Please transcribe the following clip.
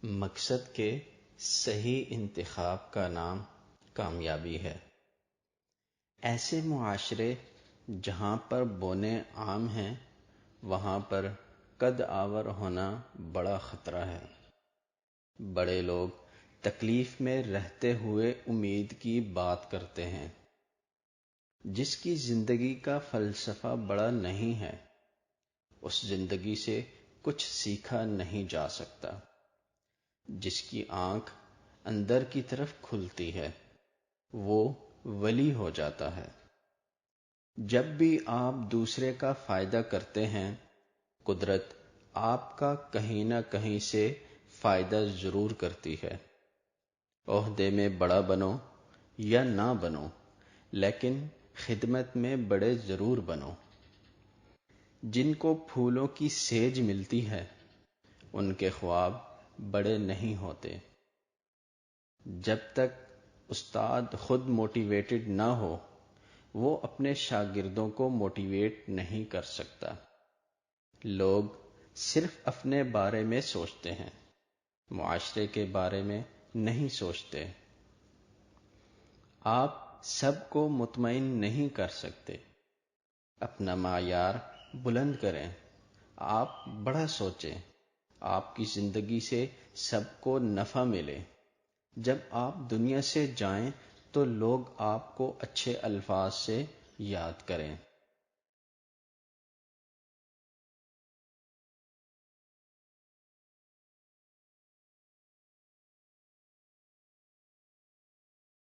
مقصد کے صحیح انتخاب کا نام کامیابی ہے۔ ایسے معاشرے جہاں پر بونے عام ہیں وہاں پر قد آور ہونا بڑا خطرہ ہے۔ بڑے لوگ تکلیف میں رہتے ہوئے امید کی بات کرتے ہیں۔ جس کی زندگی کا فلسفہ بڑا نہیں ہے اس زندگی سے کچھ سیکھا نہیں جا سکتا۔ جس کی آنکھ اندر کی طرف کھلتی ہے وہ ولی ہو جاتا ہے۔ جب بھی آپ دوسرے کا فائدہ کرتے ہیں قدرت آپ کا کہیں نہ کہیں سے فائدہ ضرور کرتی ہے۔ عہدے میں بڑا بنو یا نہ بنو لیکن خدمت میں بڑے ضرور بنو۔ جن کو پھولوں کی سیج ملتی ہے ان کے خواب بڑے نہیں ہوتے۔ جب تک استاد خود موٹیویٹڈ نہ ہو وہ اپنے شاگردوں کو موٹیویٹ نہیں کر سکتا۔ لوگ صرف اپنے بارے میں سوچتے ہیں، معاشرے کے بارے میں نہیں سوچتے۔ آپ سب کو مطمئن نہیں کر سکتے۔ اپنا معیار بلند کریں، آپ بڑا سوچیں، آپ کی زندگی سے سب کو نفع ملے۔ جب آپ دنیا سے جائیں تو لوگ آپ کو اچھے الفاظ سے یاد کریں۔